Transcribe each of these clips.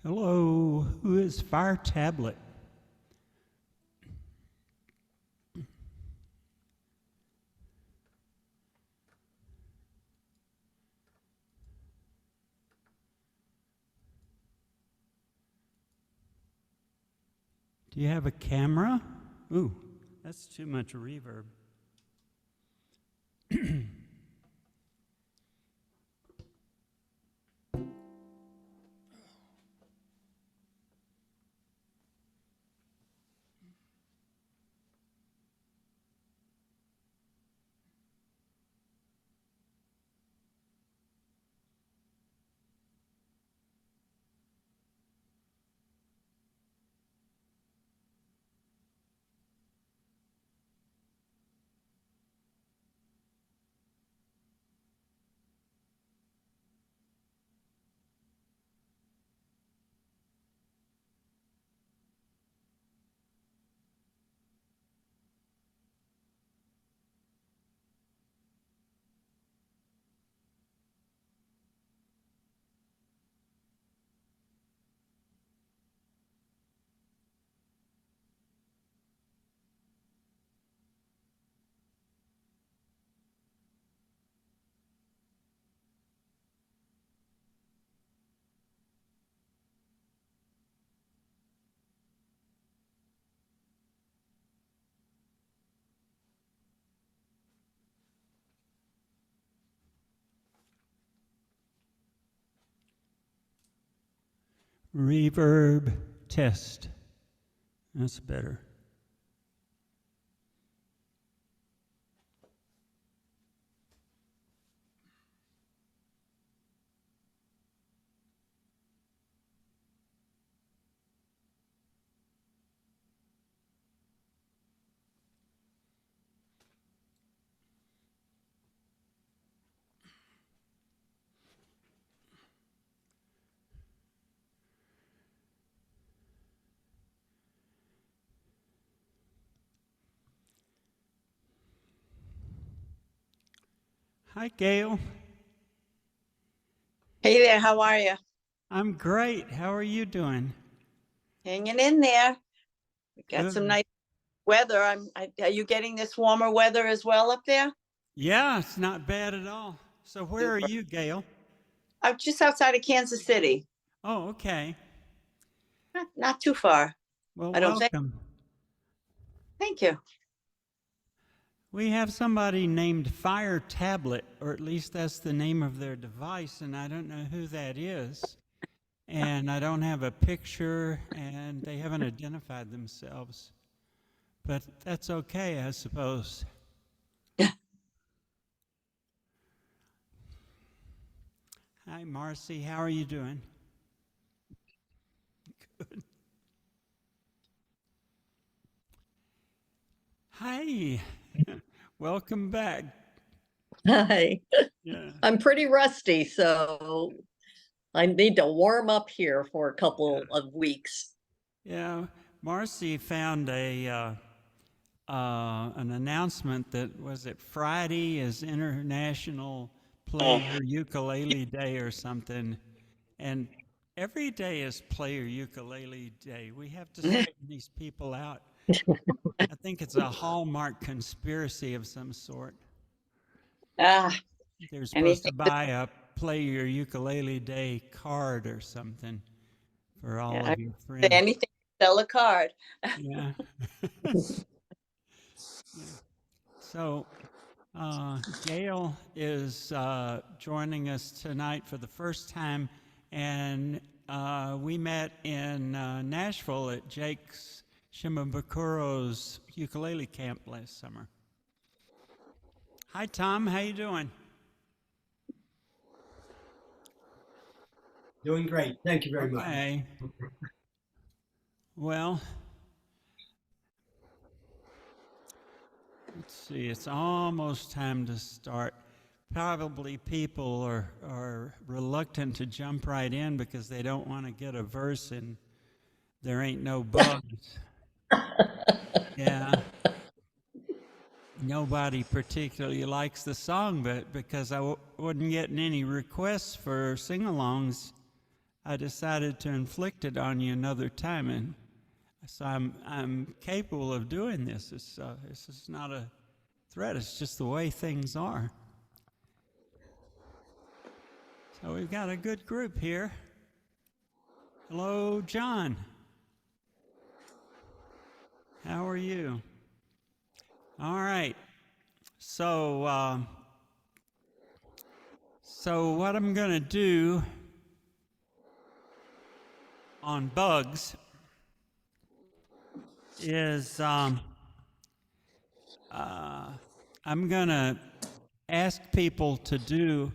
Hello, who is Fire Tablet? Do you have a camera? Ooh, that's too much reverb. Reverb test. That's better. Hi, Gail. Hey there, how are you? I'm great. How are you doing? Hanging in there. We got Good. some nice weather. Are you getting this warmer weather as well up there? Yeah, it's not bad at all. So where are Super. you, Gail? I'm just outside of Kansas City. Oh, okay. Not too far. Well, I don't think. welcome. Thank you. We have somebody named Fire Tablet, or at least that's the name of their device, and I don't know who that is. And I don't have a picture, and they haven't identified themselves. But that's okay, I suppose. Hi, Marcy. How are you doing? Good. Hi. Welcome back. Hi. Yeah. I'm pretty rusty, so I need to warm up here for a couple of weeks. Yeah. Marcy found an announcement that was it Friday is International Play Your Ukulele Day or something, and every day is Play Your Ukulele Day. We have to straighten these people out. I think it's a Hallmark conspiracy of some sort. Ah, They're supposed to anything. buy a Play Your Ukulele Day card or something for all of your friends. Anything to sell a card. Yeah. Yeah. So, Gail is joining us tonight for the first time, and we met in Nashville at Jake's Shimabukuro's ukulele camp last summer. Hi, Tom. How you doing? Doing great. Thank you very much. Okay. Well, let's see. It's almost time to start. Probably people are reluctant to jump right in because they don't want to get a verse and there ain't no bugs. Yeah. Nobody particularly likes the song, but because I wasn't getting any requests for sing-alongs, I decided to inflict it on you another time, and so I'm capable of doing this. This is not a threat. It's just the way things are. So we've got a good group here. Hello, John. How are you? All right. So what I'm going to do on bugs is I'm going to ask people to do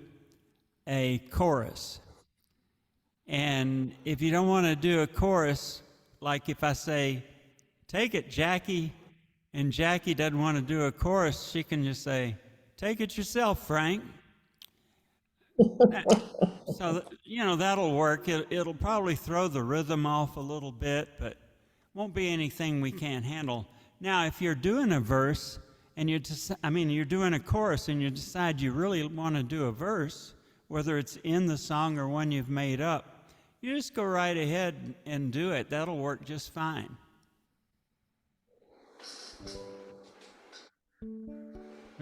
a chorus. And if you don't want to do a chorus, like if I say, take it, Jackie, and Jackie doesn't want to do a chorus, she can just say, take it yourself, Frank. So, that'll work. It'll probably throw the rhythm off a little bit, but won't be anything we can't handle. Now, if you're doing a verse, and you're doing a chorus, and you decide you really want to do a verse, whether it's in the song or one you've made up, you just go right ahead and do it. That'll work just fine.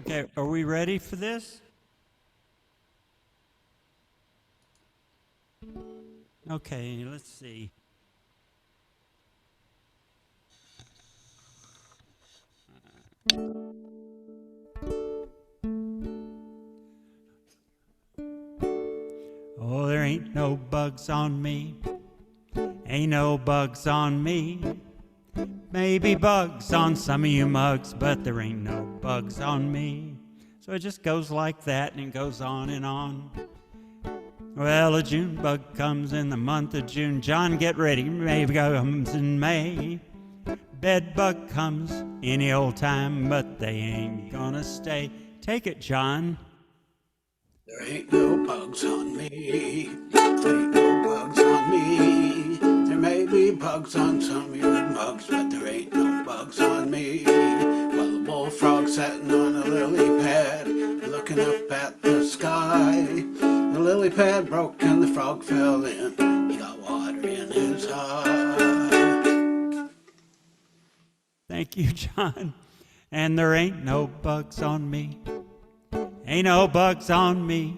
Okay, are we ready for this? Okay, let's see. Oh, there ain't no bugs on me. Ain't no bugs on me. Maybe bugs on some of you mugs, but there ain't no bugs on me. So it just goes like that, and it goes on and on. Well, a June bug comes in the month of June. John, get ready. May comes in May. Bed bug comes any old time, but they ain't gonna stay. Take it, John. There ain't no bugs on me. There ain't no bugs on me. There may be bugs on some of your mugs, but there ain't no bugs on me. Well, the bullfrog sitting on a lily pad, looking up at the sky. The lily pad broke and the frog fell in. He got water in his eye. Thank you, John. And there ain't no bugs on me. Ain't no bugs on me.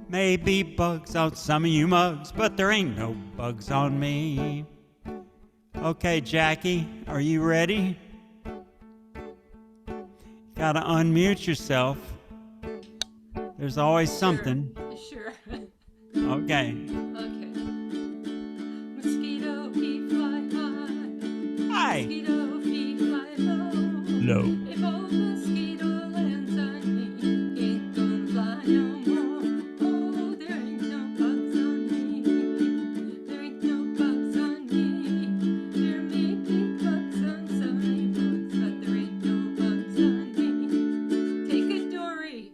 Maybe bugs on some of you mugs, but there ain't no bugs on me. Okay, Jackie, are you ready? Gotta unmute yourself. There's always something. Sure. Okay. Okay. Mosquito, he fly high. Hi. Mosquito, he fly low. Low. If old mosquito lands on me, he ain't gonna fly no more. Oh, there ain't no bugs on me. There ain't no bugs on me. There may be bugs on some of you bugs, but there ain't no bugs on me. Take it, Dory.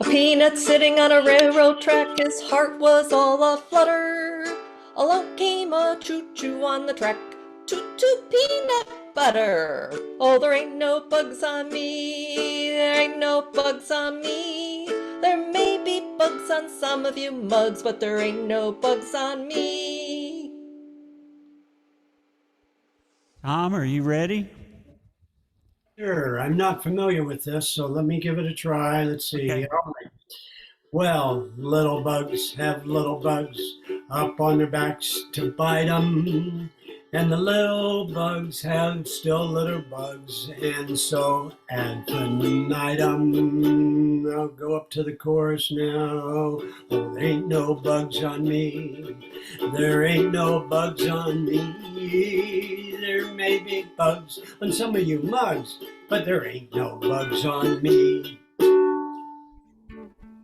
A peanut sitting on a railroad track, his heart was all aflutter. Along came a choo-choo on the track, choo-choo peanut butter. Oh, there ain't no bugs on me, there ain't no bugs on me. There may be bugs on some of you mugs, but there ain't no bugs on me. Tom, are you ready? Sure, I'm not familiar with this, so let me give it a try. Let's see. Okay. All right. Well, little bugs have little bugs up on their backs to bite them. And the little bugs have still little bugs, and so infinitum. I'll go up to the chorus now. Oh, there ain't no bugs on me. There ain't no bugs on me. There may be bugs on some of you mugs, but there ain't no bugs on me.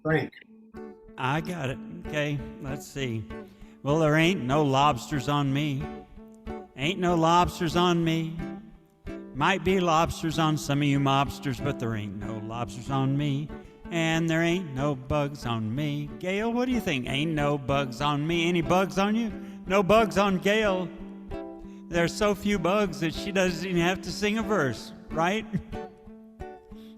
Frank. I got it. Okay, let's see. Well, there ain't no lobsters on me. Ain't no lobsters on me. Might be lobsters on some of you mobsters, but there ain't no lobsters on me. And there ain't no bugs on me. Gail, what do you think? Ain't no bugs on me. Any bugs on you? No bugs on Gail. There's so few bugs that she doesn't even have to sing a verse, right?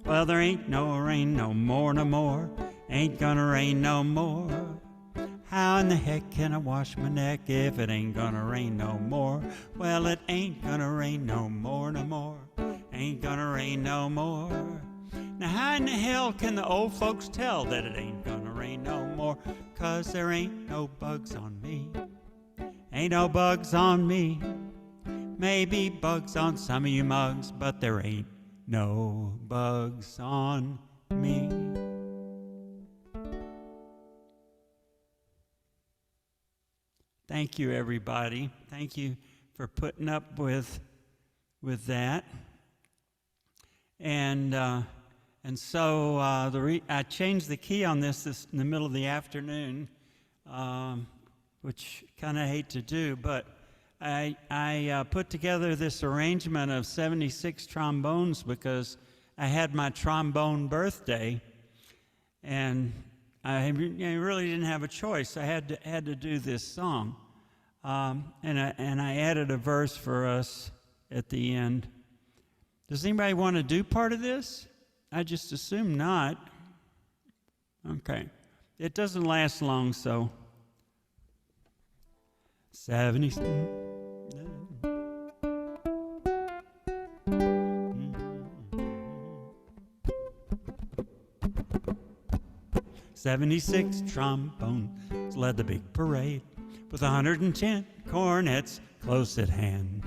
Well, there ain't no rain no more, no more. Ain't gonna rain no more. How in the heck can I wash my neck if it ain't gonna rain no more? Well, it ain't gonna rain no more, no more. Ain't gonna rain no more. Now how in the hell can the old folks tell that it ain't gonna rain no more? 'Cause there ain't no bugs on me. Ain't no bugs on me. Maybe bugs on some of you mugs, but there ain't no bugs on me. Thank you, everybody. Thank you for putting up with that. And so I changed the key on this in the middle of the afternoon, which kind of hate to do, but I put together this arrangement of 76 trombones because I had my trombone birthday, and I really didn't have a choice. I had to do this song, and I added a verse for us at the end. Does anybody want to do part of this? I just assume not. Okay, it doesn't last long, so 70. 76 trombones led the big parade with 110 cornets close at hand.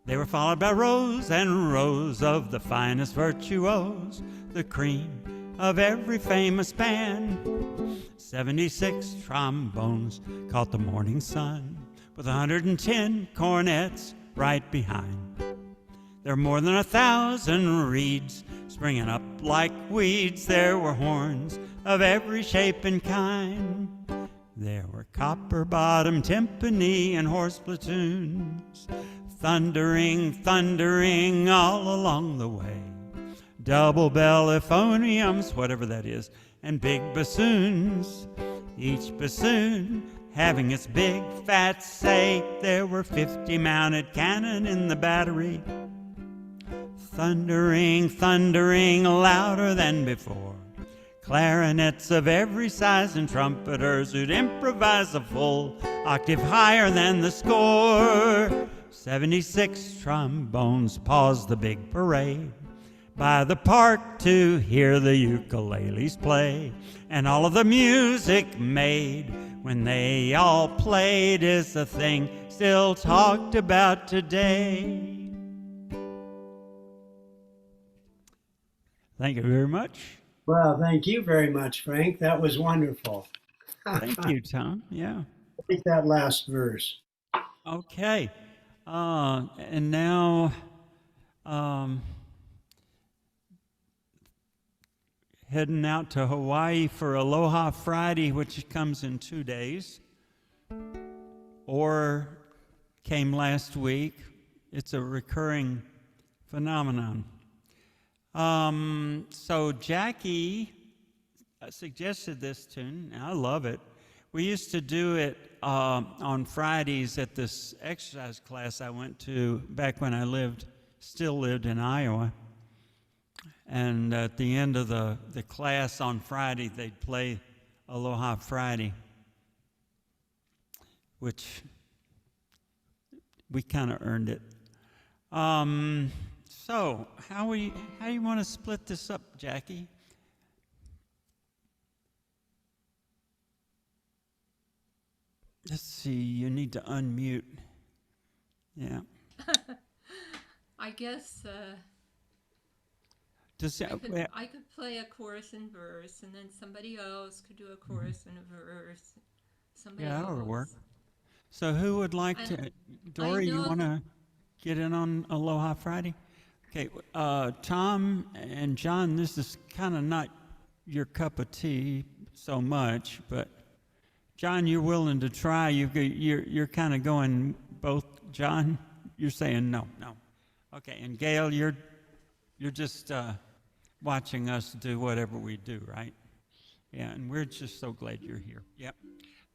They were followed by rows and rows of the finest virtuos, the cream of every famous band. 76 trombones caught the morning sun with 110 cornets right behind. There were more than 1,000 reeds springing up like weeds. There were horns of every shape and kind. There were copper-bottomed timpani and horse platoons, thundering, thundering all along the way. Double belliphoniums, whatever that is, and big bassoons. Each bassoon having its big fat say. There were 50 mounted cannon in the battery, thundering, thundering louder than before. Clarinets of every size and trumpeters who'd improvise a full octave higher than the score. 76 trombones paused the big parade by the park to hear the ukuleles play. And all of the music made when they all played is a thing still talked about today. Thank you very much. Well, thank you very much, Frank. That was wonderful. Thank you, Tom. Yeah. I think that last verse. Okay. And now heading out to Hawaii for Aloha Friday, which comes in 2 days, or came last week. It's a recurring phenomenon. So Jackie suggested this tune, and I love it. We used to do it on Fridays at this exercise class I went to back when I still lived in Iowa. And at the end of the class on Friday, they'd play Aloha Friday, which we kind of earned it. So how do you want to split this up, Jackie? Let's see, you need to unmute. Yeah. I guess I could play a chorus and verse, and then somebody else could do a chorus and a verse. Somebody Yeah, that'll else. work. So who would like to? Dory, you want to get in on Aloha Friday? Okay, Tom and John, this is kind of not your cup of tea so much, but John, you're willing to try. You're kind of going both. John, you're saying no. Okay, and Gail, you're just watching us do whatever we do, right? Yeah, and we're just so glad you're here. Yep.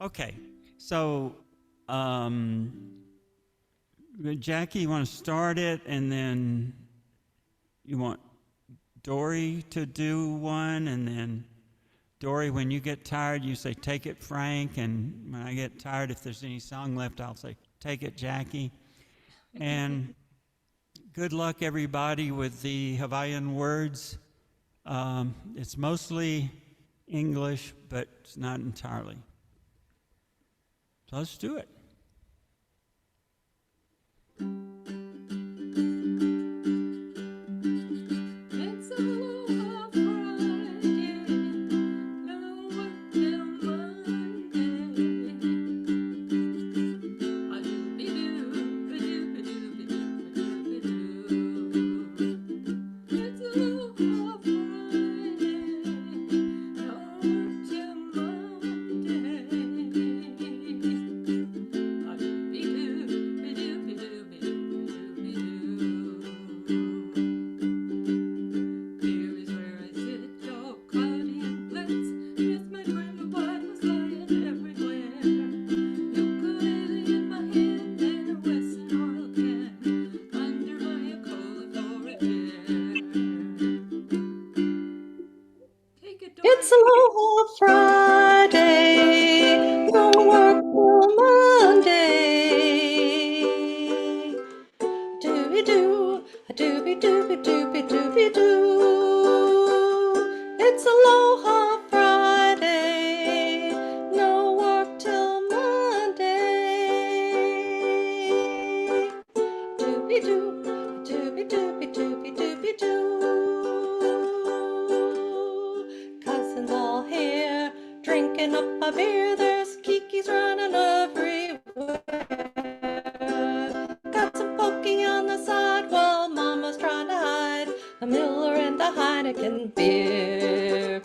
Okay, so Jackie, you want to start it, and then you want Dory to do one, and then Dory, when you get tired, you say, "Take it, Frank." And when I get tired, if there's any song left, I'll say, "Take it, Jackie." And good luck, everybody, with the Hawaiian words. It's mostly English, but it's not entirely. So let's do it. It's Aloha Friday, no work till Monday. A-doobie-doo, a-doobie-doo, a-doobie-doo. It's Aloha Friday, no work till Monday. Here is where I sit, all cloudy and blitz. Yes, my dream of white was lying everywhere. Ukulele in my hand and a Wesson oil can under my cauliflower chair. Take it, Dory. It's Aloha Friday, no work till Monday. Doobie-doo, a doobie-doobie-doobie-doobie-doo. It's Aloha Friday, no work till Monday. Doobie-doo, a doobie-doobie-doobie-doobie-doo. Cousins all here, drinking up a beer. There's kikis running everywhere. Got some pokey on the side while Mama's trying to hide a Miller and a Heineken beer.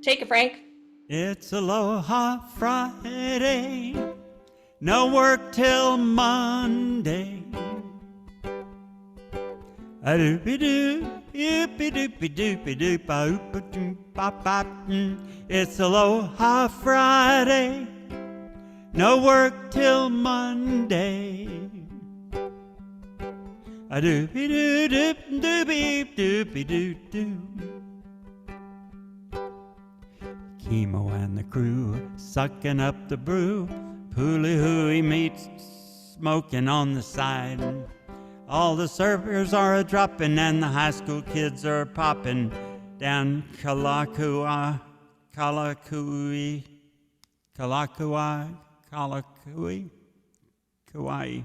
Take it, Frank. It's Aloha Friday, no work till Monday. A-doopie-doo, oopie-doopie-doopie-doop-a-oop-a-doop-bop-bop. It's Aloha Friday, no work till Monday. A-doopie-doo-doop-doopie-doopie-doopie-doo-doo. Chemo and the crew sucking up the brew. Pooly-hooey meets smoking on the side. All the surfers are a-dropping and the high school kids are popping down Kalakui, Kauai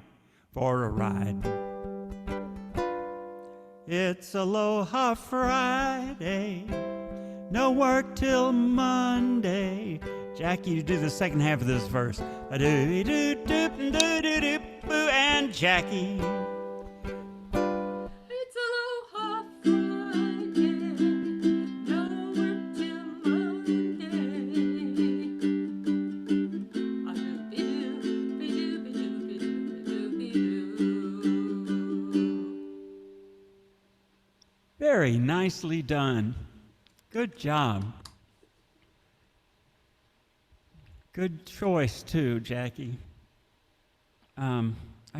for a ride. It's Aloha Friday, no work till Monday. Jackie, you do the second half of this verse. A-doo-doo-doo-doo-doo-doo-boo, and Jackie. It's Aloha Friday, no work till Monday. A-doobie-doo-be-doobie-doobie-doobie-doo. Very nicely done. Good job. Good choice, too, Jackie. I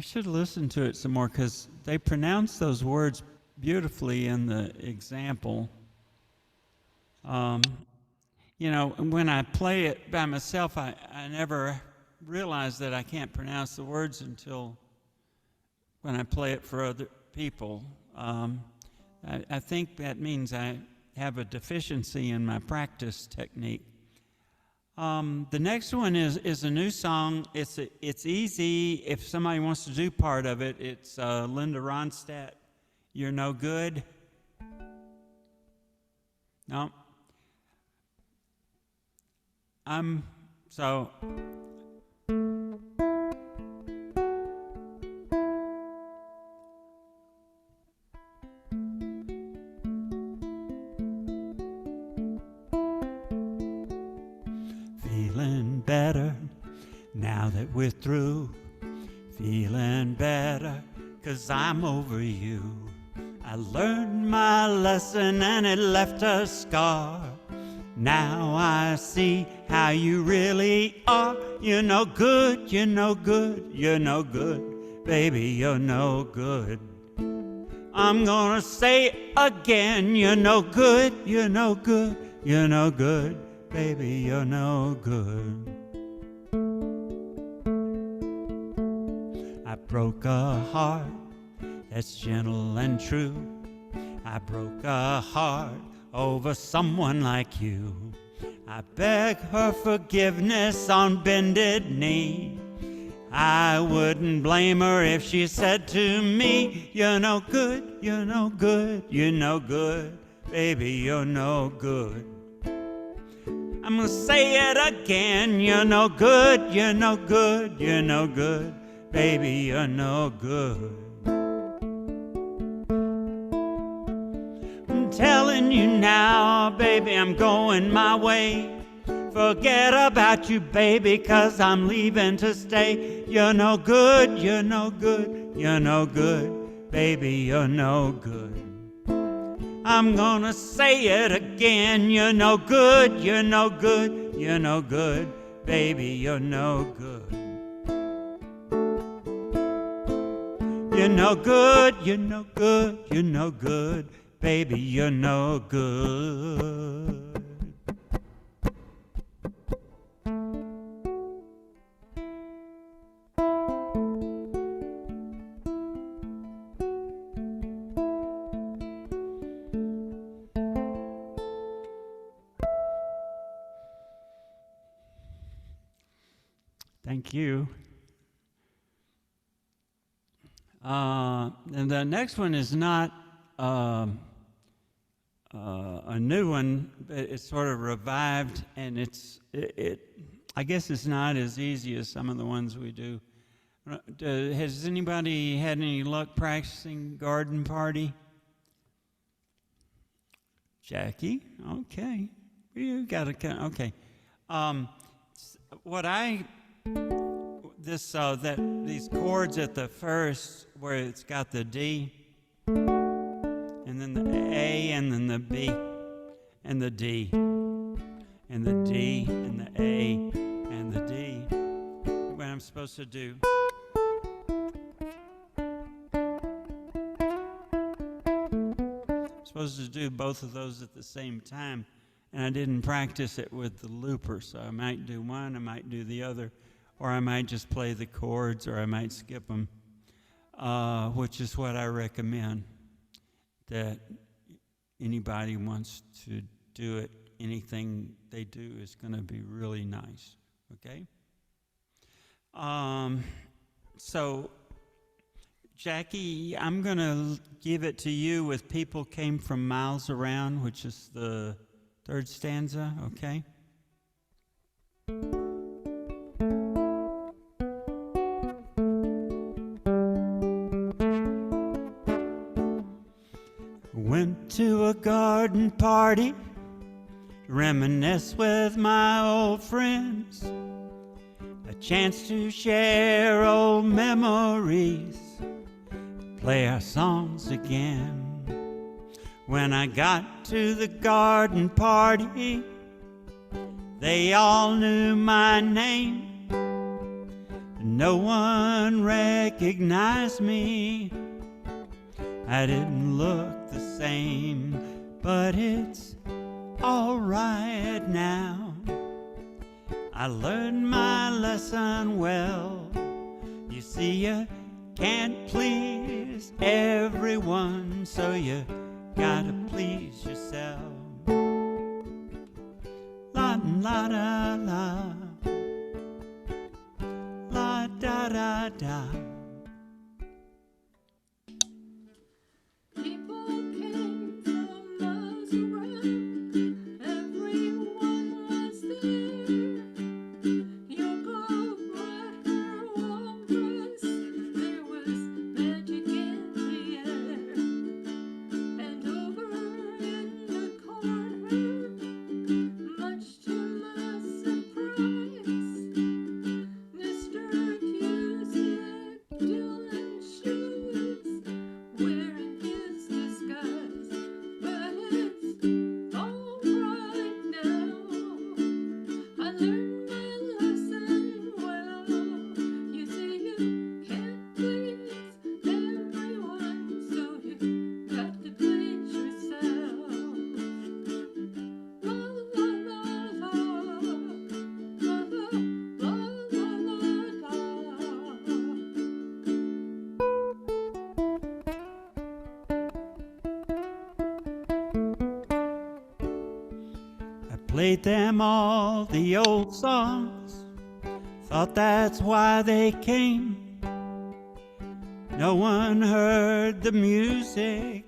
should listen to it some more because they pronounce those words beautifully in the example. You know, when I play it by myself, I never realize that I can't pronounce the words until when I play it for other people. I think that means I have a deficiency in my practice technique. The next one is a new song. It's easy if somebody wants to do part of it. It's Linda Ronstadt, "You're No Good." No. So. Feeling better now that we're through. Feeling better 'cause I'm over you. I learned my lesson and it left a scar. Now I see how you really are. You're no good, you're no good, you're no good. Baby, you're no good. I'm gonna say it again. You're no good, you're no good, You're no good, baby, you're no good. I broke a heart that's gentle and true. I broke a heart over someone like you. I beg her forgiveness on bended knee. I wouldn't blame her if she said to me, you're no good, you're no good, you're no good, baby, you're no good. I'm gonna say it again, you're no good, you're no good, you're no good, baby, you're no good. I'm telling you now, baby, I'm going my way. Forget about you, baby, 'cause I'm leaving to stay. You're no good, you're no good, you're no good, baby, you're no good. I'm gonna say it again, you're no good, you're no good, you're no good, baby, you're no good. You're no good, you're no good, you're no good, baby, you're no good. Thank you. And the next one is not a new one, but it's sort of revived, and I guess it's not as easy as some of the ones we do. Has anybody had any luck practicing Garden Party? Jackie? Okay. You got to, okay. These chords at the first, where it's got the D, and then the A, and then the B, and the D, and the D, and the A, and the D. What I'm supposed to do. I'm supposed to do both of those at the same time, and I didn't practice it with the looper, so I might do one, I might do the other. Or I might just play the chords, or I might skip them, which is what I recommend, that anybody wants to do it, anything they do is going to be really nice, okay? So, Jackie, I'm going to give it to you with People Came From Miles Around, which is the third stanza, okay? Went to a garden party, reminisce with my old friends, a chance to share old memories, play our songs again. When I got to the garden party, they all knew my name, no one recognized me. I didn't look the same, but it's all right now. I learned my lesson well. You see, you can't please everyone, so you gotta please yourself. La la da la, la da da da. People came from miles around, everyone was there. Your gold bright hair, warm dress, there was magic in the air. And over in the corner, much to my surprise, Mr. Cusick played them all the old songs, thought that's why they came. No one heard the music,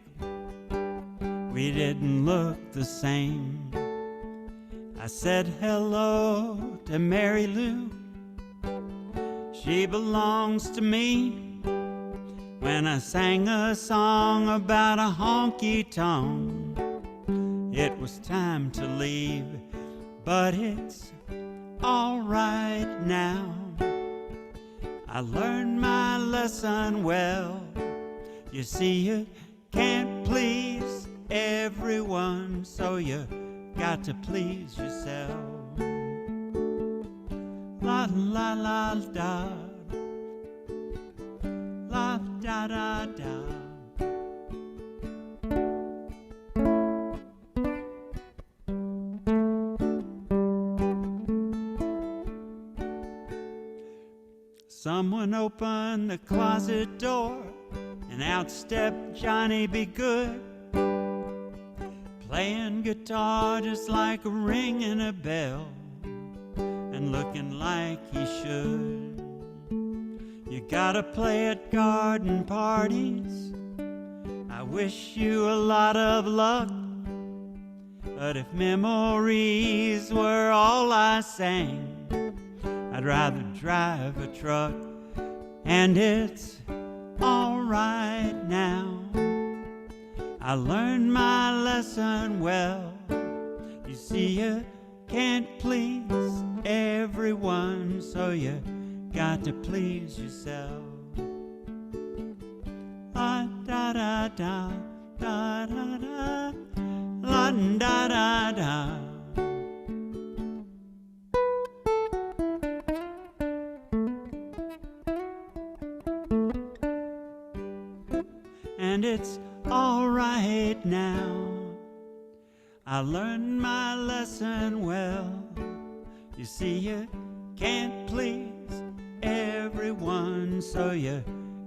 we didn't look the same. I said hello to Mary Lou, she belongs to me. When I sang a song about a honky-tonk, it was time to leave, but it's all right now. I learned my lesson well. You see, you can't please everyone, so you got to please yourself. La la la da, la da da da. Someone opened the closet door, and out stepped Johnny Be Good, playing guitar just like a ringing a bell, and looking like he should. You gotta play at garden parties, I wish you a lot of luck, but if memories were all I sang, I'd rather drive a truck. And it's all right now. I learned my lesson well. You see, you can't please everyone, so you got to please yourself. La da da da, da da da, la da da da. And it's all right now. I learned my lesson well. You see, you can't please everyone, so you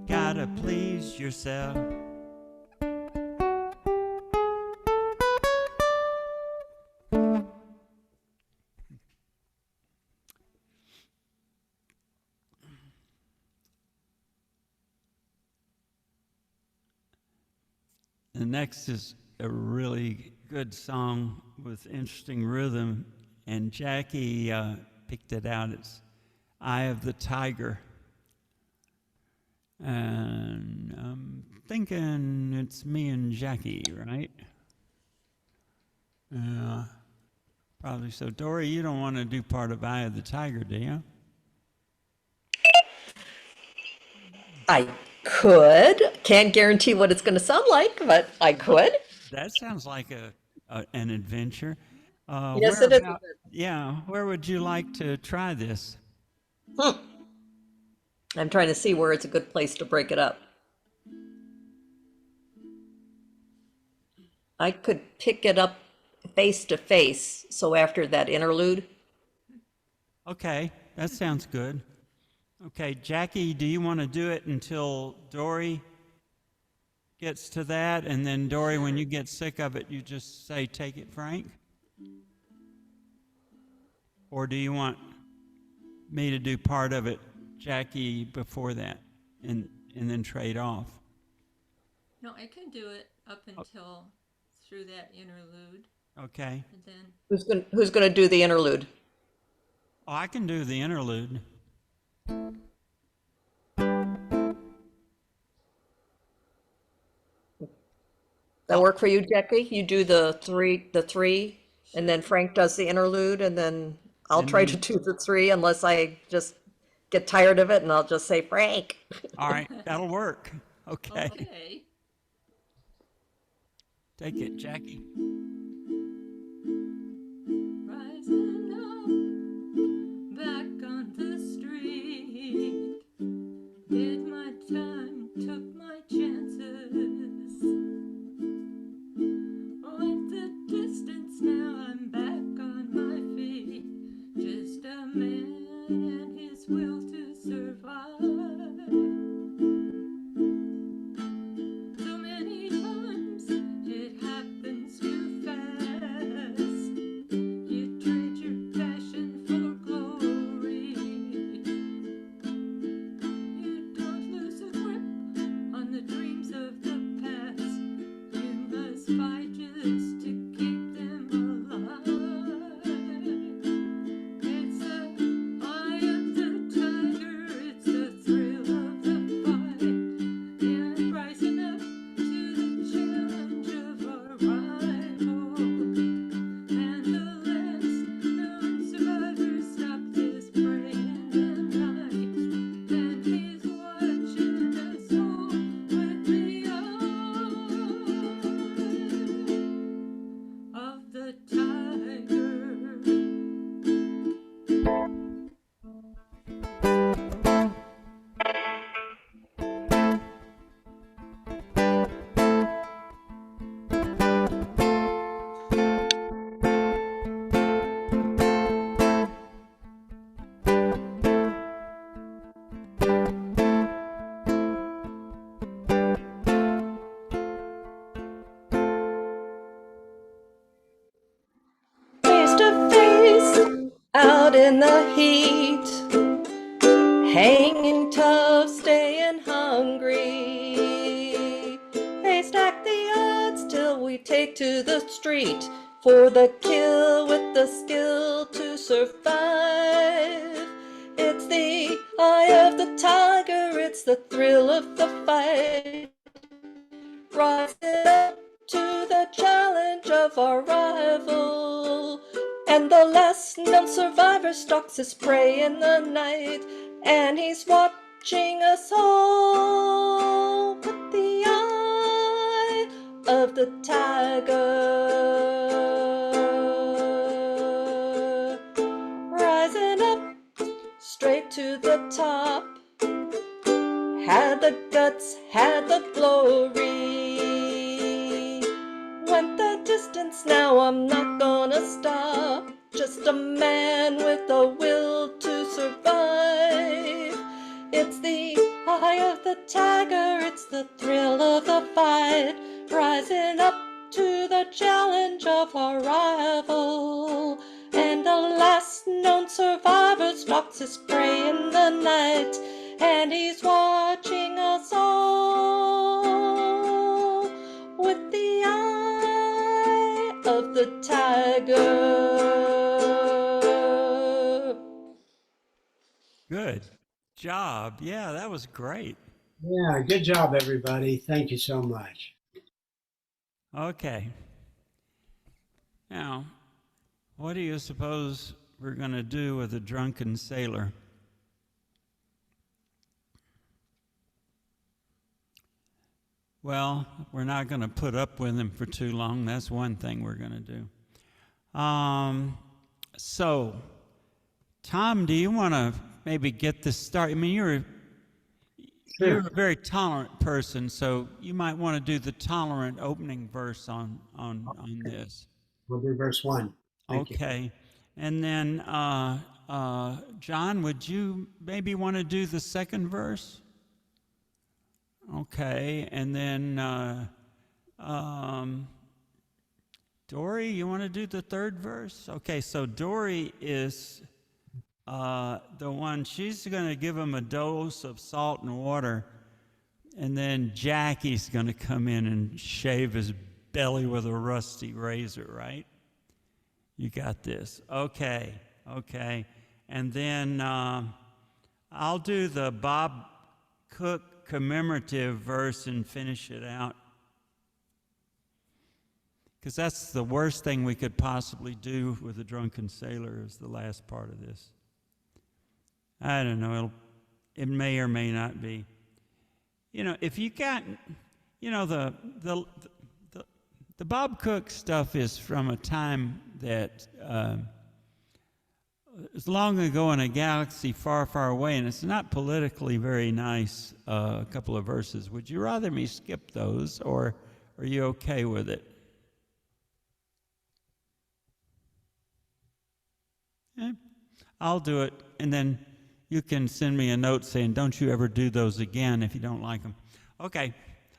gotta please yourself. The next is a really good song with interesting rhythm, and Jackie picked it out. It's Eye of the Tiger. And I'm thinking it's me and Jackie, right? Probably so. Dory, you don't want to do part of Eye of the Tiger, do you? I could. Can't guarantee what it's going to sound like, but I could. That sounds like an adventure. Yes, it is. Yeah, where would you like to try this? I'm trying to see where it's a good place to break it up. I could pick it up face to face, so after that interlude. Okay, that sounds good. Okay, Jackie, do you want to do it until Dory gets to that? And then Dory, when you get sick of it, you just say, take it, Frank? Or do you want me to do part of it, Jackie, before that, and then trade off? No, I can do it up until through that interlude, Okay. and then Who's going to do the interlude? Oh, I can do the interlude. That work for you, Jackie? You do the three, and then Frank does the interlude, and then I'll try to do the three unless I just get tired of it, and I'll just say Frank. All right, that'll work. Okay. okay. Take it, Jackie. Rising up, back on the street. Did my time, took my chances. Went the distance, now I'm back on my feet. Just a man and his will to survive. So many times it happens to out in the heat, hanging tough, staying hungry. They stack the odds till we take to the street for the kill with the skill to survive. It's the eye of the tiger, it's the thrill of the fight. Rising up to the challenge of our rival. And the last known survivor stalks his prey in the night, and he's watching us all with the eye of the tiger. Rising up straight to the top, had the guts, had the glory. Went the distance, now I'm not gonna stop. Just a man with a will to survive. It's the eye of the tiger, it's the thrill of the fight. Rising up to the challenge of our rival. And the last known survivor stalks his prey in the night, and he's watching us all with the eye of the tiger. Good job. Yeah, that was great. Yeah, good job, everybody. Thank you so much. Okay. Now, what do you suppose we're going to do with a drunken sailor? Well, we're not going to put up with him for too long. That's one thing we're going to do. So, Tom, do you want to maybe get this started? I mean, you're a very tolerant person, so you might want to do the tolerant opening verse on this. We'll do verse 1. Thank you. Okay. And then, John, would you maybe want to do the second verse? Okay. And then, Dory, you want to do the third verse? Okay, so Dory is the one, she's going to give him a dose of salt and water, and then Jackie's going to come in and shave his belly with a rusty razor, right? You got this. Okay. And then I'll do the Bob Cook commemorative verse and finish it out, because that's the worst thing we could possibly do with a drunken sailor is the last part of this. I don't know, it may or may not be. You know, if you got, you know, the Bob Cook stuff is from a time that is long ago in a galaxy far, far away, and it's not politically very nice, a couple of verses. Would you rather me skip those, or are you okay with it? I'll do it, and then you can send me a note saying, don't you ever do those again if you don't like them. Okay,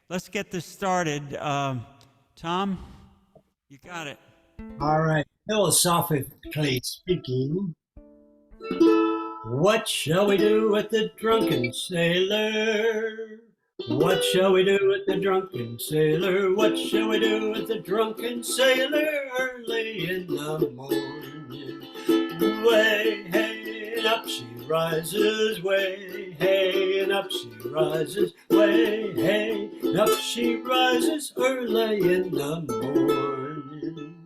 let's get this started. Tom, you got it. All right. Philosophically speaking, what shall we do with the drunken sailor? What shall we do with the drunken sailor? What shall we do with the drunken sailor early in the morning? Way, hey, and up she rises, way, hey, and up she rises, way, hey, and up she rises early in the morning.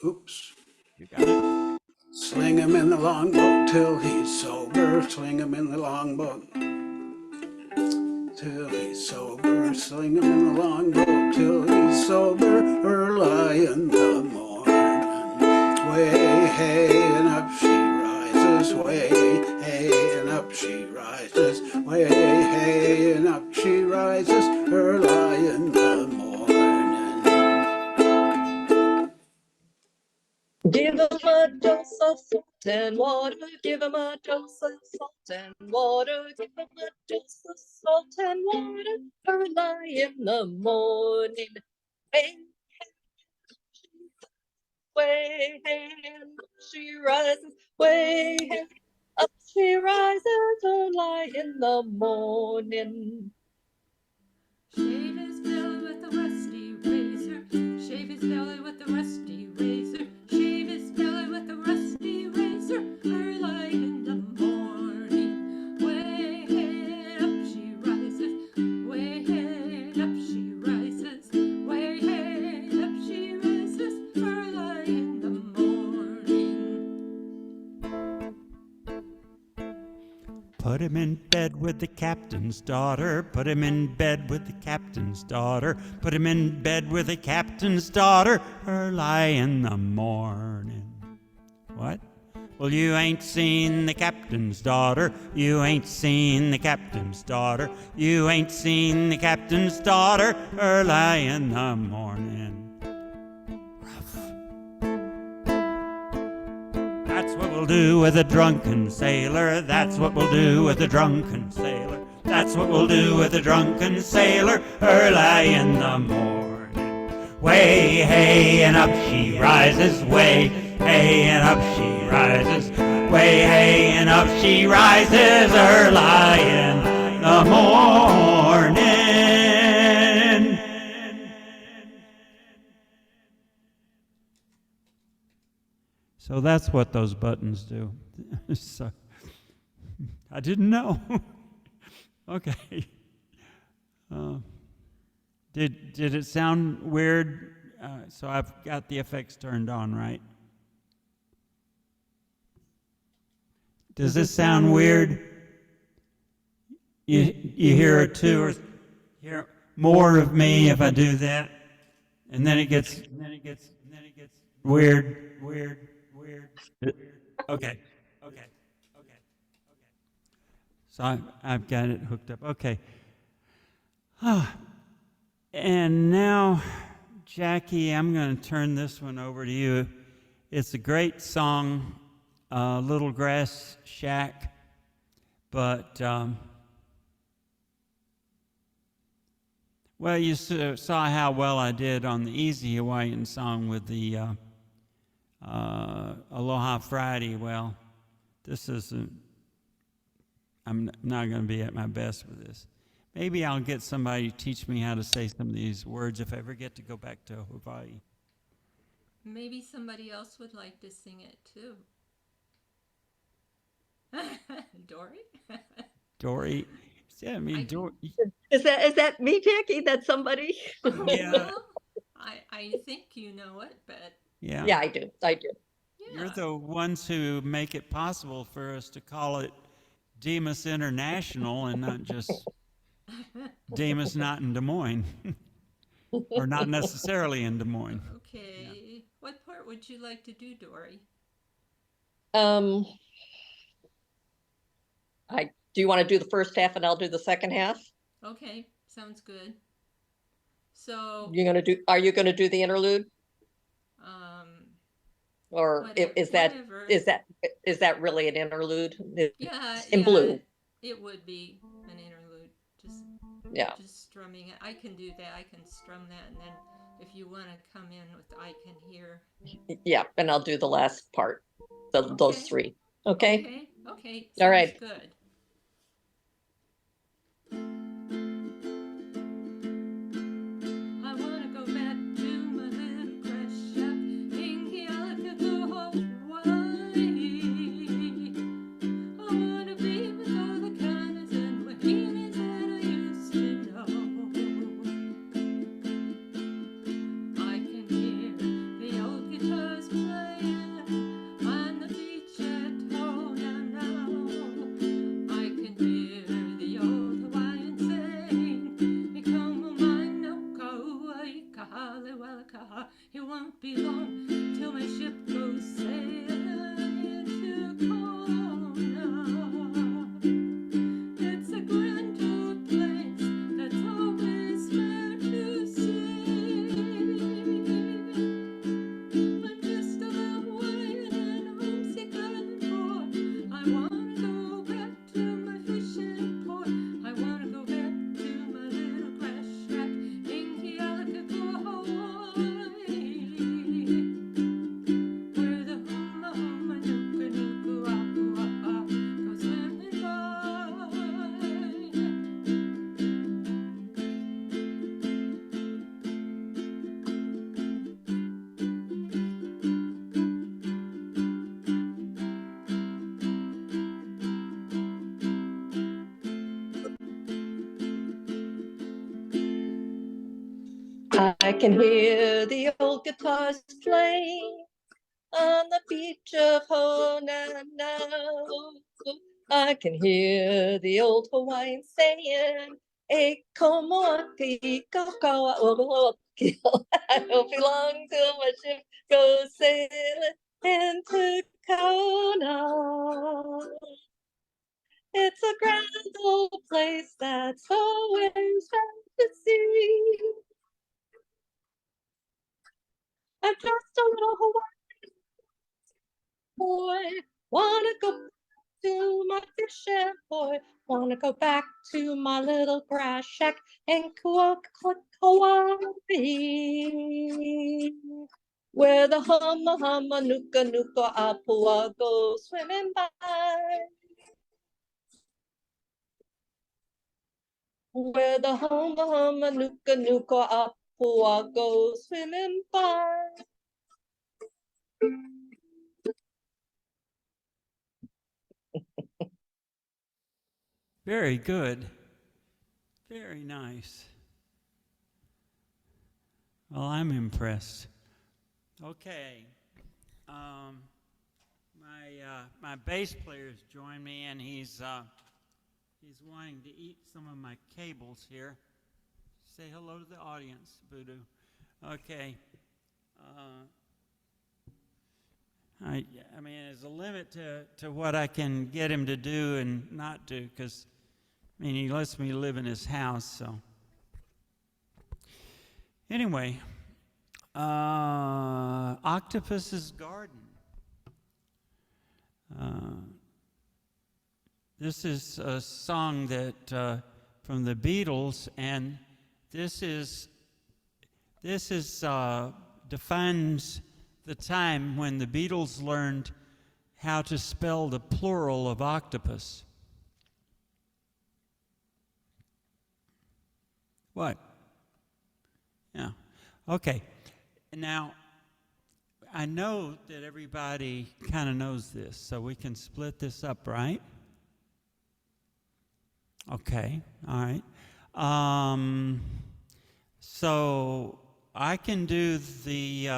Oops. You got it. Sling him in the longboat till he's sober. Sling him in the longboat till he's sober. Sling him in the longboat till he's sober. Early in the morning. Way, hey, and up she rises. Way, hey, and up she rises. Way, hey, and up she rises. Early in the morning. Give him a a dose of salt and water. Give him a dose of salt and water. Give him a dose of salt and water. Early in the morning. Way, hey, and up she rises. Way, hey, up she rises early in the morning. Shave his belly with a rusty razor. Shave his belly with a rusty razor. Shave his belly with a rusty razor. Early in the morning. Way head up she rises. Way head up she rises. Way head up she rises. Early in the morning. Put him in bed with the captain's daughter. Put him in bed with the captain's daughter. Put him in bed with the captain's daughter early in the morning. What? Well, you ain't seen the captain's daughter. You ain't seen the captain's daughter. You ain't seen the captain's daughter early in the morning. That's what we'll do with a drunken sailor. That's what we'll do with a drunken sailor. That's what we'll do with a drunken sailor early in the morning. Way, hey, and up she rises. Way, hey, and up she rises. Way, hey, and up she rises early in the morning. So that's what those buttons do. So, I didn't know. Okay. Did it sound weird? So I've got the effects turned on, right? Does this sound weird? You hear it too, or hear more of me if I do that, and then it gets weird. Okay. So I've got it hooked up. Okay. And now, Jackie, I'm going to turn this one over to you. It's a great song, Little Grass Shack, but, well, you saw how well I did on the easy Hawaiian song with the Aloha Friday. Well, this isn't, I'm not going to be at my best with this. Maybe I'll get somebody to teach me how to say some of these words if I ever get to go back to Hawaii. Maybe somebody else would like to sing it too. Dory? Dory? Yeah, I mean, Dory. Is that me, Jackie? That's somebody? Yeah. Well, I think you know it, but Yeah. Yeah, I do. yeah. You're the ones who make it possible for us to call it Demas International and not just Demas not in Des Moines. Or not necessarily in Des Moines. Okay. Yeah. What part would you like to do, Dory? Do you want to do the first half and I'll do the second half? Okay, sounds good. So Are you gonna do the interlude? Or whatever, is that really an interlude? Yeah, in blue. It would be an interlude. Just strumming it. I can do that. I can strum that, and then if you want to come in with I Can Hear. Yeah, and I'll do the last part. Those three. Okay. Okay. All right. Good. I want to go back to my little grass shack in Kealakekua, Hawaii. I want to be with all the kanas and wahinis that I used to know. I can hear the old guitars playing on the beach at Honolulu. I can hear the old guitars playing on the beach of Honolulu. I can hear the old Hawaiian saying, "E komoaki kakawa." I don't belong till my ship goes sailing into Kona. It's a grand old place that's always fun to see. I'm just a little Hawaiian boy, wanna go to my fishing boy, wanna go back to my little grass shack in Hawaii, where the humma nuka nuka apua go swimming by. Where the humma nuka nuka apua go swimming by. Very good. Very nice. Well, I'm impressed. Okay. My bass player's joined me, and he's wanting to eat some of my cables here. Say hello to the audience, Voodoo. Okay. I mean, there's a limit to what I can get him to do and not do, because, I mean, he lets me live in his house, so. Anyway, Octopus's Garden. This is a song that from the Beatles, and this defines the time when the Beatles learned how to spell the plural of octopus. What? Yeah. Okay. Now, I know that everybody kind of knows this, so we can split this up, right? Okay. All right. So I can do the,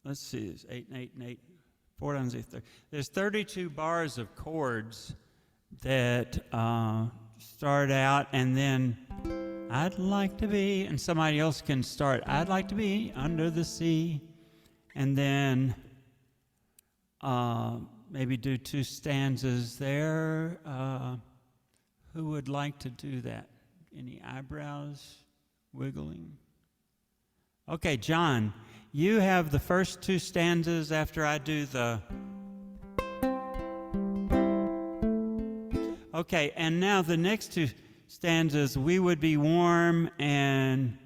let's see, it's 8 and 8 and 8, 4 times 8, 30. There's 32 bars of chords that start out, and then I'd like to be, and somebody else can start, I'd like to be under the sea, and then maybe do 2 stanzas there. Who would like to do that? Any eyebrows wiggling? Okay, John, you have the first 2 stanzas after I do the... Okay, and now the next 2 stanzas, we would be warm and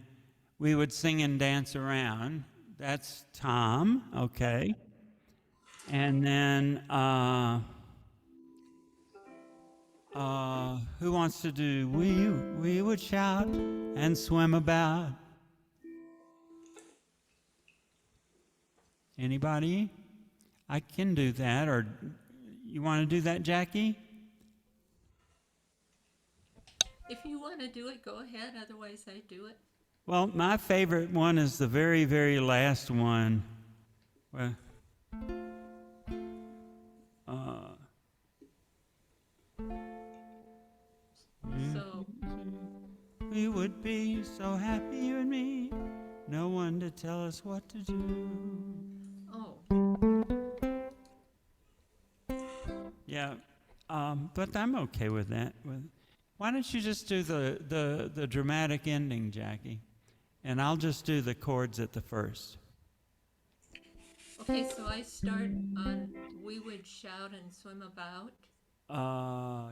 we would sing and dance around. That's Tom, okay. And then, who wants to do we would shout and swim about? Anybody? I can do that, or you want to do that, Jackie? If you want to do it, go ahead. Otherwise, I do it. Well, my favorite one is the very, very last one. Well, So, we would be so happy, you and me. No one to tell us what to do. oh, Yeah, but I'm okay with that. Why don't you just do the dramatic ending, Jackie? And I'll just do the chords at the first. okay, so I start on "We Would Shout and Swim About"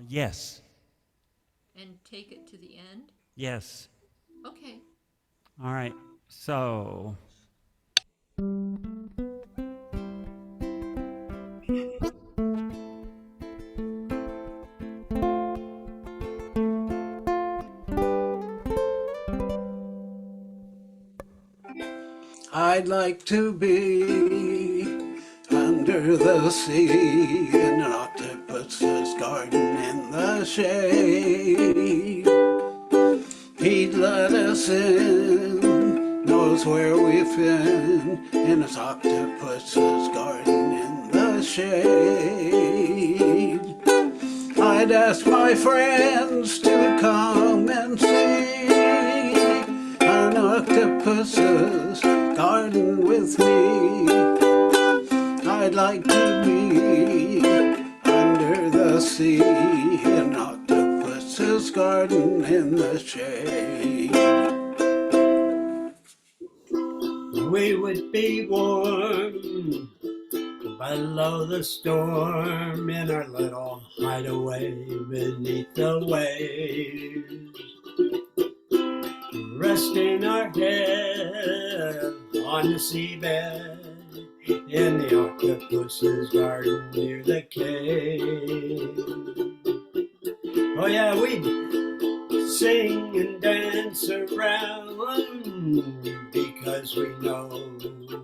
Yes. and take it to the end. Yes. Okay. All right. So. I'd like to be under the sea in an octopus's garden in the shade. sin knows where we've been in his octopus's garden in the shade. I'd ask my friends to come and see an octopus's garden with me. I'd like to be under the sea in an octopus's garden in the shade. We would be warm below the storm in our little hideaway beneath the waves, resting our head on the seabed in the octopus's garden near the cave. Oh yeah, we'd sing and dance around because we know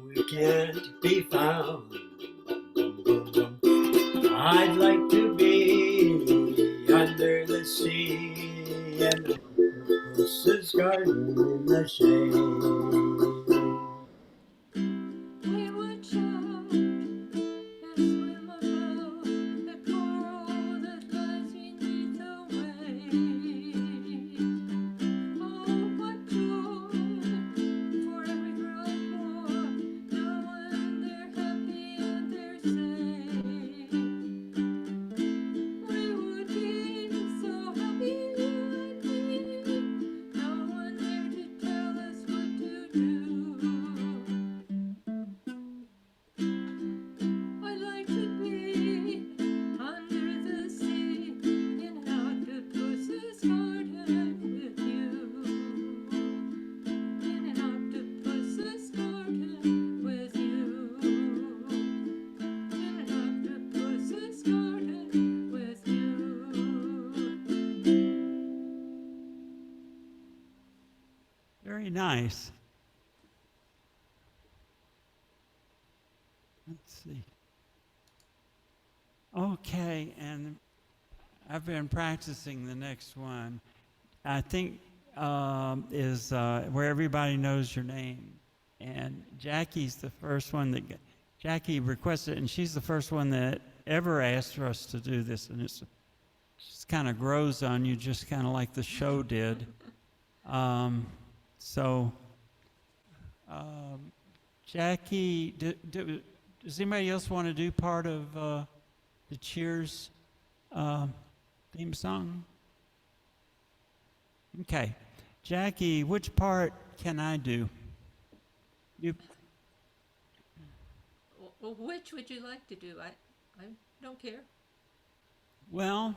we can't be found. I'd like to be under the sea and the octopus's garden in the shade. We would shout and swim above the coral that lies beneath the waves. Oh, what joy for every girl and boy, knowing they're happy and they're safe. We would be so happy, you and me, no one there to tell us what to do. I'd like to be under the sea in an octopus's garden with you. In an octopus's garden with you. In an octopus's garden with you. Very nice. Let's see. Okay, and I've been practicing the next one. I think is Where Everybody Knows Your Name. And Jackie's the first one that Jackie requested, and she's the first one that ever asked for us to do this. And it just kind of grows on you, just kind of like the show did. Jackie, does anybody else want to do part of the Cheers theme song? Okay. Jackie, which part can I do? You. Well, which would you like to do? I don't care. Well,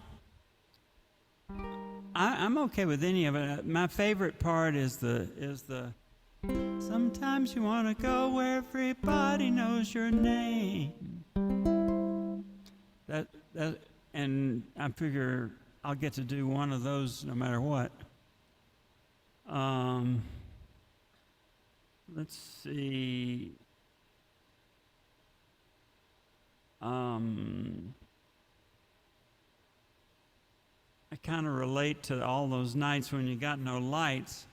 I'm okay with any of it. My favorite part is the sometimes you want to go where everybody knows your name. That and I figure I'll get to do one of those no matter what. Let's see. I kind of relate to all those nights when you got no lights.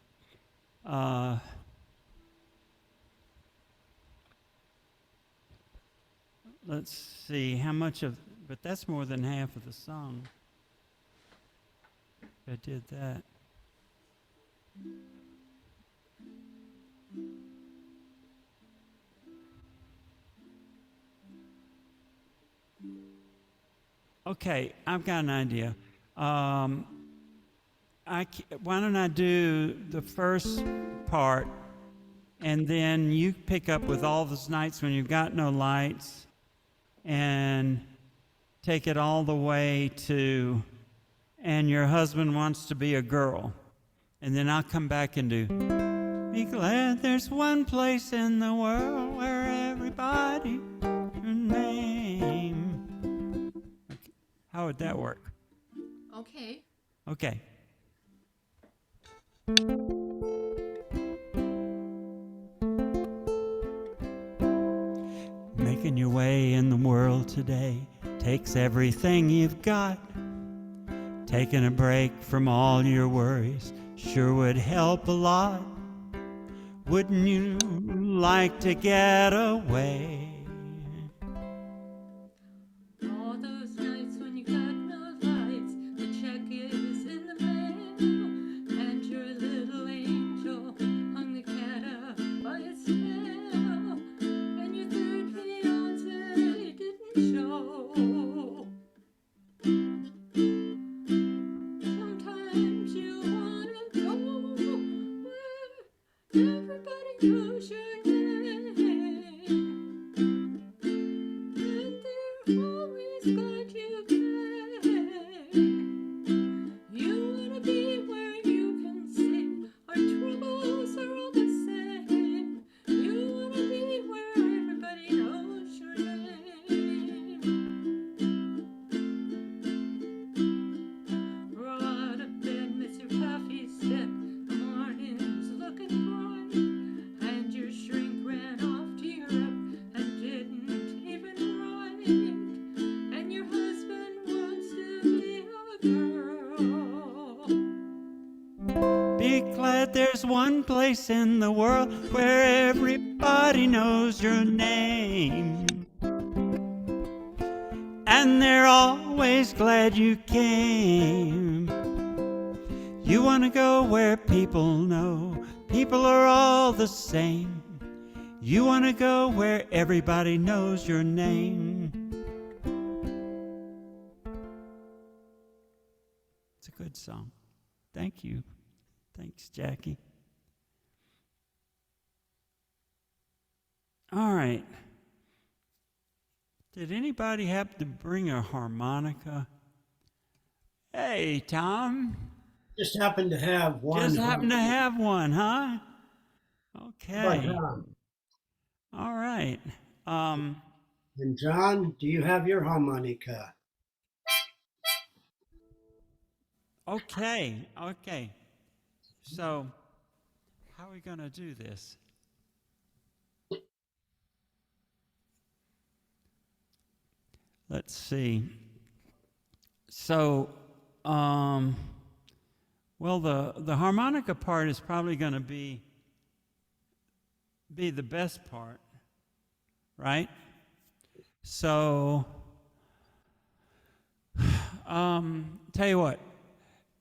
Let's see how much of, but that's more than half of the song. I did that. Okay, I've got an idea. Why don't I do the first part, and then you pick up with all those nights when you've got no lights, and take it all the way to, and your husband wants to be a girl. And then I'll come back and do, be glad there's one place in the world where everybody your name. Okay. How would that work? Okay. Okay. Making your way in the world today takes everything you've got. Taking a break from all your worries sure would help a lot. Wouldn't you like to get away? All those nights when you got no lights, the check is in the mail, and your little angel hung the cat up by its tail, and your third fiance didn't show. Sometimes you wanna go where everybody knows your name. And they're always glad you came. You wanna be where you can see our troubles are all the same. You wanna be where everybody knows your name. Roll out of bed, miss your coffee sip. The morning's looking bright, and your shrink ran off to Europe and didn't even write. And your husband wants to be a girl. Be glad there's one place in the world where everybody knows your name. And they're always glad you came. You want to go where people know people are all the same. You want to go where everybody knows your name. It's a good song. Thank you. Thanks, Jackie. All right. Did anybody happen to bring a harmonica? Hey, Tom. Just happen to have one. Just happen to have one, huh? But, Okay. All right. and John, do you have your harmonica? Okay. So, how are we going to do this? Let's see. So, well, the harmonica part is probably going to be the best part, right? So, tell you what,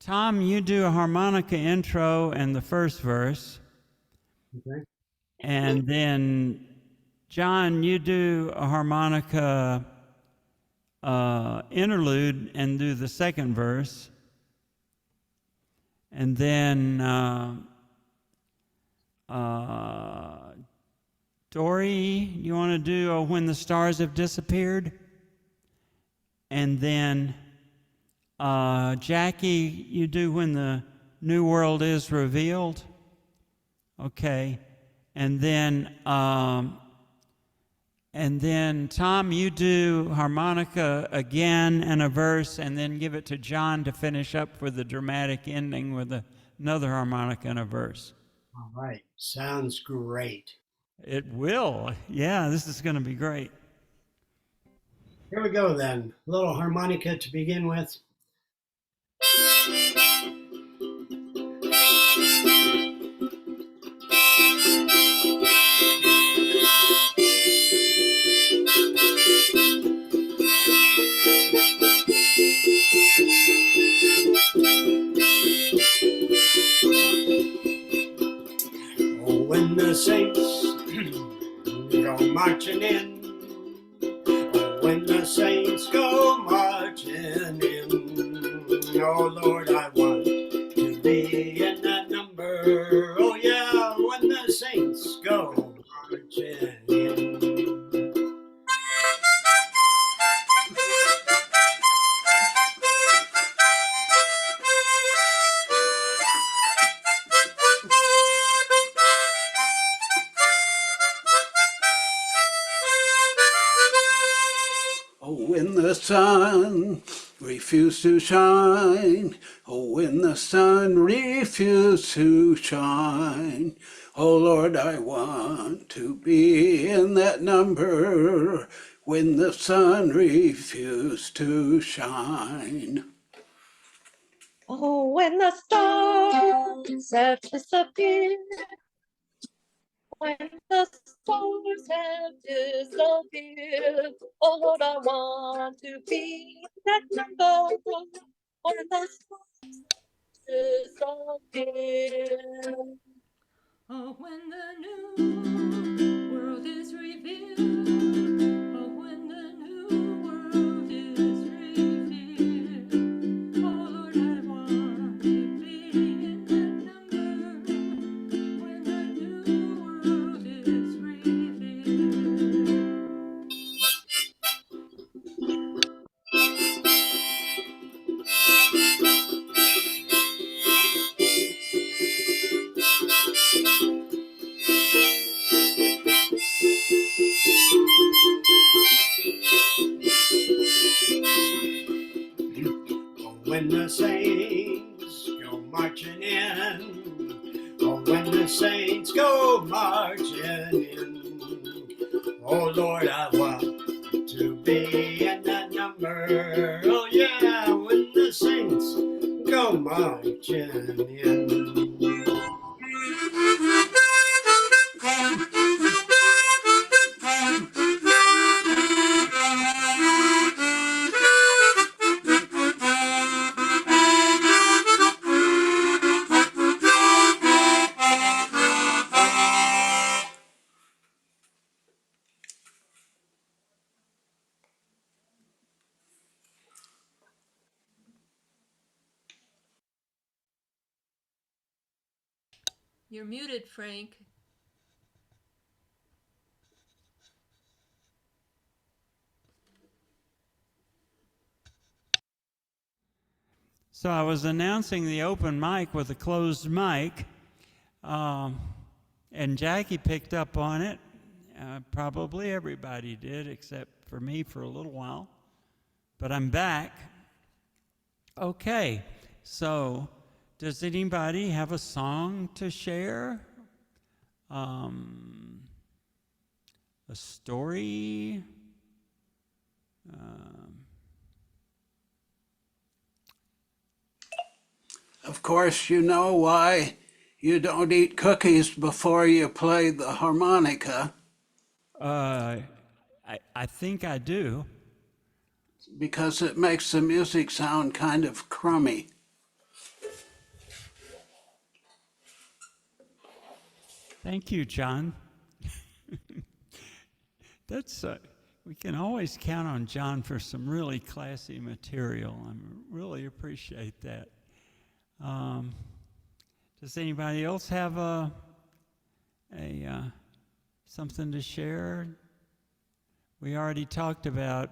Tom, you do a harmonica intro and the first verse, Okay. and then John, you do a harmonica interlude and do the second verse, and then Dory, you want to do When the Stars Have Disappeared? And then Jackie, you do When the New World is Revealed? Okay. And then Tom, you do harmonica again and a verse, and then give it to John to finish up for the dramatic ending with another harmonica and a verse. All right. Sounds great. It will. Yeah, this is going to be great. Here we go then. A little harmonica to begin with. Oh, when the saints go marching in. Oh, when the saints go marching in. Oh, Lord, I want to be in that number. Oh, yeah, when the saints go marching in. Oh, when the sun refused to shine. Oh, when the sun refused to shine. Oh, Lord, I want to be in that number when the sun refused to shine. Oh, when the stars have disappeared, when the stars have disappeared, oh Lord, I want to be that number when the stars disappear. Oh, when the new world is revealed. Oh, when the new world is revealed. Oh, Lord, I want to be in that number. When the new world is revealed. Oh, when the saints go marching in, oh, when the saints go marching in, oh Lord, I want to be in that number. Oh yeah, when the saints go marching in. You're muted, Frank. So I was announcing the open mic with a closed mic, and Jackie picked up on it. Probably everybody did, except for me for a little while. But I'm back. Okay, so does anybody have a song to share? A story? Of course, you know why you don't eat cookies before you play the harmonica, I think I do. because it makes the music sound kind of crummy. Thank you, John. That's we can always count on John for some really classy material. I really appreciate that. Does anybody else have a something to share? We already talked about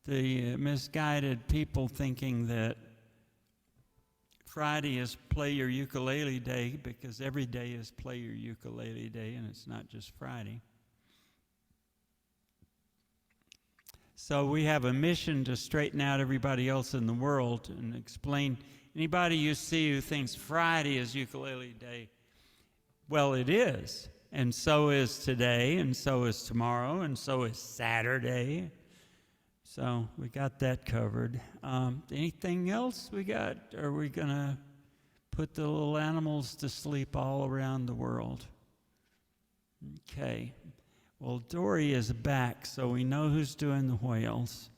the misguided people thinking that Friday is play your ukulele day, because every day is play your ukulele day, and it's not just Friday. So we have a mission to straighten out everybody else in the world and explain. Anybody you see who thinks Friday is ukulele day, well, it is. And so is today, and so is tomorrow, and so is Saturday. So we got that covered. Anything else we got? Are we going to put the little animals to sleep all around the world? Okay. Well, Dory is back, so we know who's doing the whales.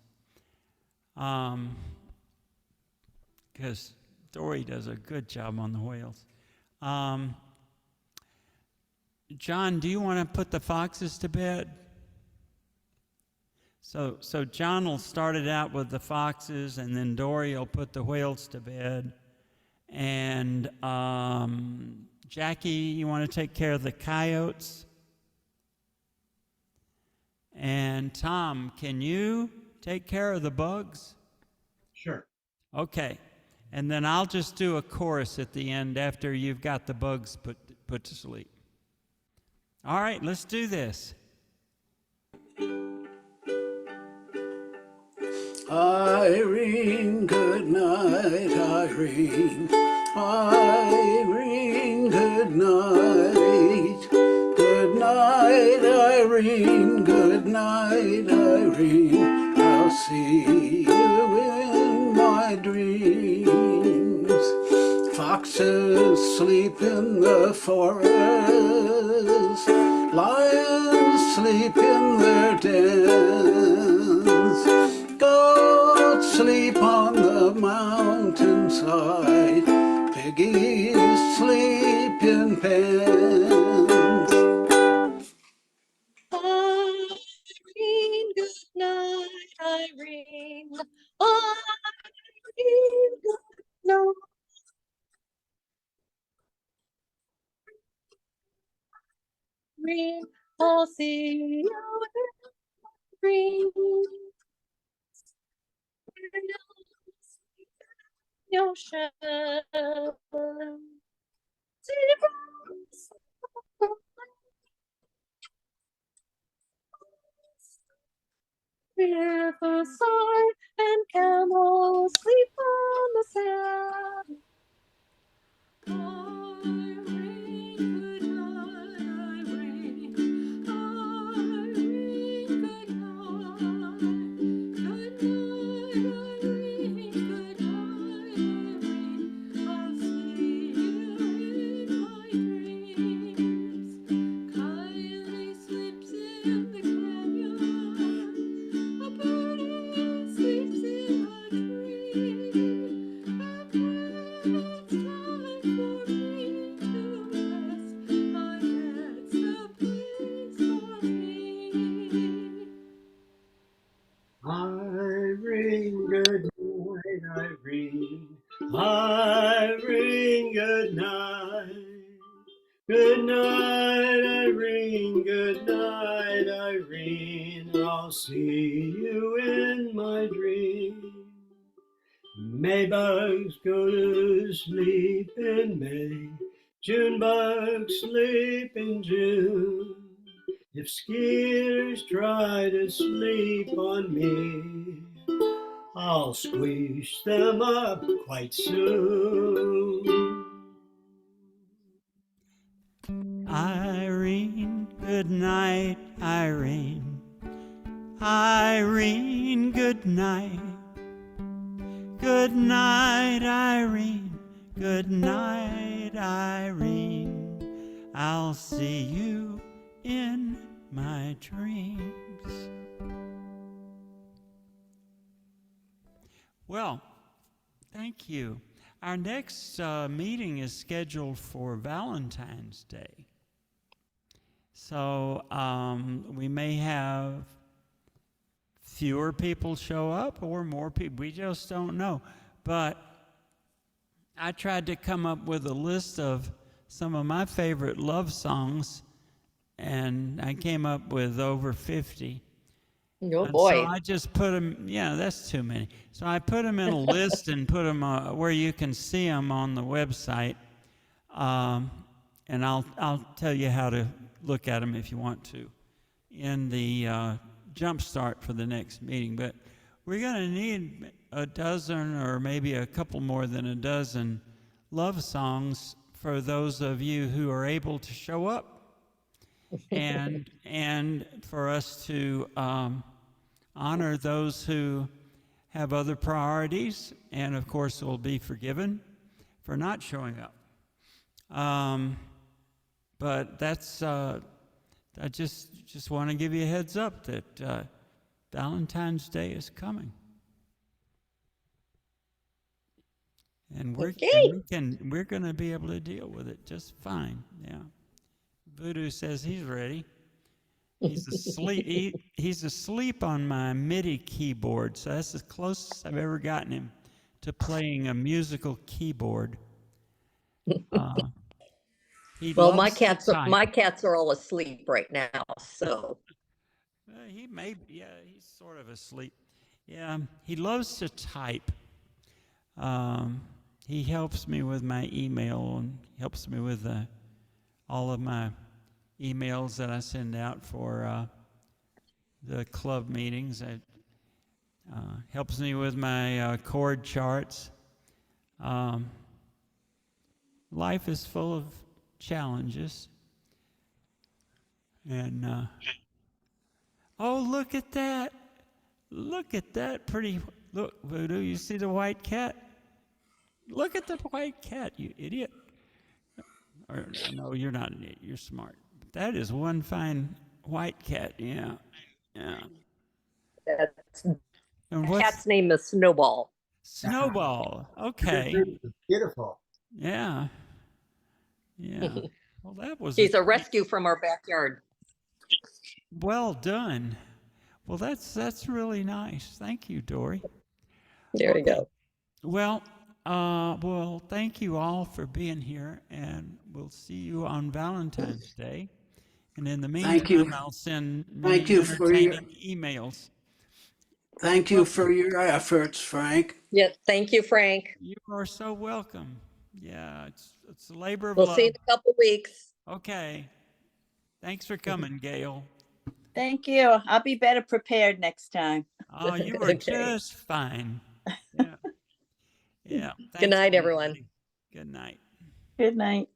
Because Dory does a good job on the whales. John, do you want to put the foxes to bed? So John will start it out with the foxes, and then Dory will put the whales to bed. And Jackie, you want to take care of the coyotes? And Tom, can you take care of the bugs? Sure. Okay. And then I'll just do a chorus at the end after you've got the bugs put to sleep. All right, let's do this. Irene, good night, Irene. Irene, good night. Good night, Irene. Good night, Irene. I'll see you in my dream. Foxes sleep in the forest, lions sleep in their dens, goats sleep on the mountainside, piggies sleep in pens. Irene, good night, Irene. Irene, good night. Irene, I'll see you in Irene. Ocean. Riverside and camels sleep on the sand. Irene, good night, Irene. Irene, good night. Good night, Irene. Good night, Irene. I'll see you in my dreams. Kylie sleeps in the canyon. A birdie sleeps in a tree. And when it's time for me to rest, my bed's the place for me. Irene, good night, Irene. Irene, good night. Good night, Irene. Good night, Irene. I'll see you in my dream. Maybugs go to sleep in May. June bugs sleep in June. If skeeters try to sleep on me, I'll squish them up quite soon. Irene, good night, Irene. Irene, good night. Good night, Irene. Good night, Irene. I'll see you in my dreams. Well, thank you. Our next meeting is scheduled for Valentine's Day. So we may have fewer people show up or more people. We just don't know. But I tried to come up with a list of some of my favorite love songs, and I came up with over 50. Oh And boy. so I just put them, yeah, that's too many. So I put them in a list and put them where you can see them on the website. And I'll tell you how to look at them if you want to in the jump start for the next meeting. But we're going to need a dozen or maybe a couple more than a dozen love songs for those of you who are able to show up. and for us to honor those who have other priorities, and of course will be forgiven for not showing up. But that's I just want to give you a heads up that Valentine's Day is coming, and we're going to be able to deal with it just fine. Yeah. Voodoo says he's ready. He's asleep. He's asleep on my MIDI keyboard, so that's as close as I've ever gotten him to playing a musical keyboard. He Well, loves to type. my cats are all asleep right now, so He may, yeah, he's sort of asleep. Yeah, he loves to type. He helps me with my email and helps me with all of my emails that I send out for the club meetings. It helps me with my chord charts. Life is full of challenges. And, oh, look at that. Look at that pretty, look, Voodoo, you see the white cat? Look at the white cat, you idiot. Or no, you're not an idiot. You're smart. But that is one fine white cat. Yeah, yeah. That's, And what's cat's name is Snowball. Snowball? Okay. Beautiful. Yeah, yeah. Well, that was He's a rescue from our backyard. well done. Well, that's really nice. Thank you, Dory. There you Okay. go. Well, thank you all for being here, and we'll see you on Valentine's Day. And in the Thank you. meantime, I'll send Thank many you for your entertaining emails. thank you for your efforts, Frank. Yeah, thank you, Frank. You are so welcome. Yeah, it's a labor of We'll see you love. in a couple weeks. Okay. Thanks for coming, Gail. Thank you. I'll be better prepared next time. Oh, you were Okay. just fine. Yeah. Yeah. Good Thanks, night, everyone. everybody. Good night. Good night.